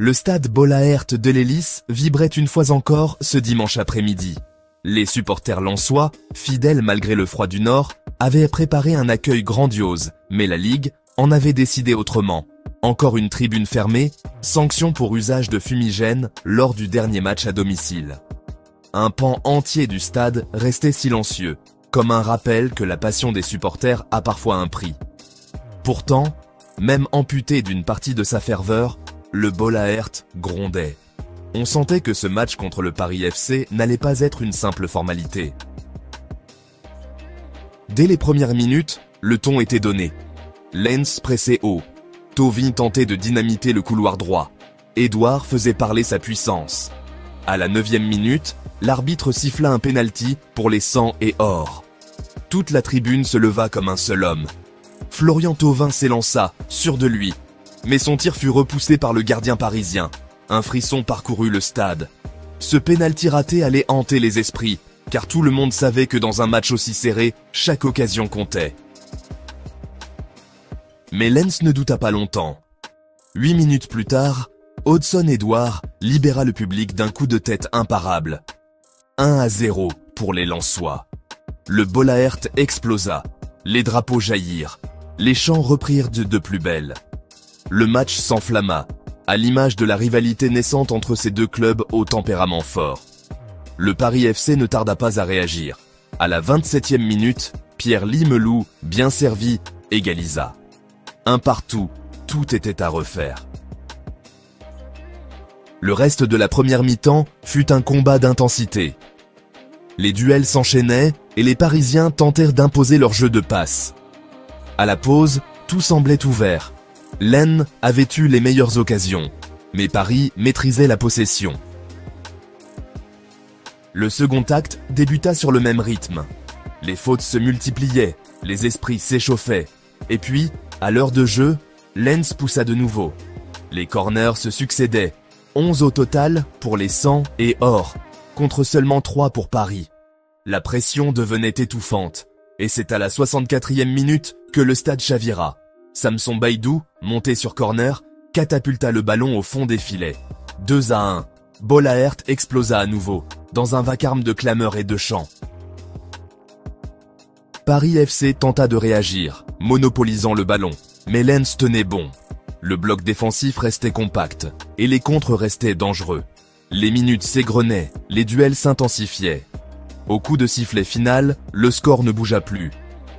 Le stade Bollaert de l'Hélice vibrait une fois encore ce dimanche après-midi. Les supporters lensois, fidèles malgré le froid du Nord, avaient préparé un accueil grandiose, mais la Ligue en avait décidé autrement. Encore une tribune fermée, sanction pour usage de fumigène lors du dernier match à domicile. Un pan entier du stade restait silencieux, comme un rappel que la passion des supporters a parfois un prix. Pourtant, même amputé d'une partie de sa ferveur, le Bollaert grondait. On sentait que ce match contre le Paris FC n'allait pas être une simple formalité. Dès les premières minutes, le ton était donné. Lens pressait haut. Thauvin tentait de dynamiter le couloir droit. Édouard faisait parler sa puissance. À la 9e minute, l'arbitre siffla un pénalty pour les 100 et or. Toute la tribune se leva comme un seul homme. Florian Thauvin s'élança, sûr de lui. Mais son tir fut repoussé par le gardien parisien. Un frisson parcourut le stade. Ce pénalty raté allait hanter les esprits, car tout le monde savait que dans un match aussi serré, chaque occasion comptait. Mais Lens ne douta pas longtemps. 8 minutes plus tard, Odsonne-Édouard libéra le public d'un coup de tête imparable. 1-0 pour les Lensois. Le Bollaert explosa. Les drapeaux jaillirent. Les chants reprirent de plus belle. Le match s'enflamma, à l'image de la rivalité naissante entre ces deux clubs au tempérament fort. Le Paris FC ne tarda pas à réagir. À la 27e minute, Pierre Limelou, bien servi, égalisa. Un partout, tout était à refaire. Le reste de la première mi-temps fut un combat d'intensité. Les duels s'enchaînaient et les Parisiens tentèrent d'imposer leur jeu de passe. À la pause, tout semblait ouvert. Lens avait eu les meilleures occasions, mais Paris maîtrisait la possession. Le second acte débuta sur le même rythme. Les fautes se multipliaient, les esprits s'échauffaient. Et puis, à l'heure de jeu, Lens poussa de nouveau. Les corners se succédaient, 11 au total pour les 100 et or, contre seulement 3 pour Paris. La pression devenait étouffante, et c'est à la 64e minute que le stade chavira. Samson Baïdou, monté sur corner, catapulta le ballon au fond des filets. 2-1. Bollaert explosa à nouveau, dans un vacarme de clameurs et de chants. Paris FC tenta de réagir, monopolisant le ballon, mais Lens tenait bon. Le bloc défensif restait compact, et les contres restaient dangereux. Les minutes s'égrenaient, les duels s'intensifiaient. Au coup de sifflet final, le score ne bougea plus.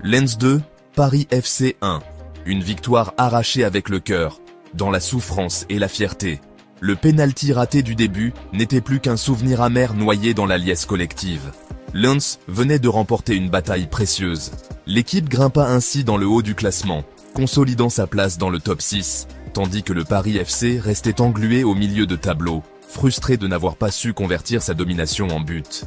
Lens 2, Paris FC 1. Une victoire arrachée avec le cœur, dans la souffrance et la fierté. Le pénalty raté du début n'était plus qu'un souvenir amer noyé dans la liesse collective. Lens venait de remporter une bataille précieuse. L'équipe grimpa ainsi dans le haut du classement, consolidant sa place dans le top 6, tandis que le Paris FC restait englué au milieu de tableau, frustré de n'avoir pas su convertir sa domination en but.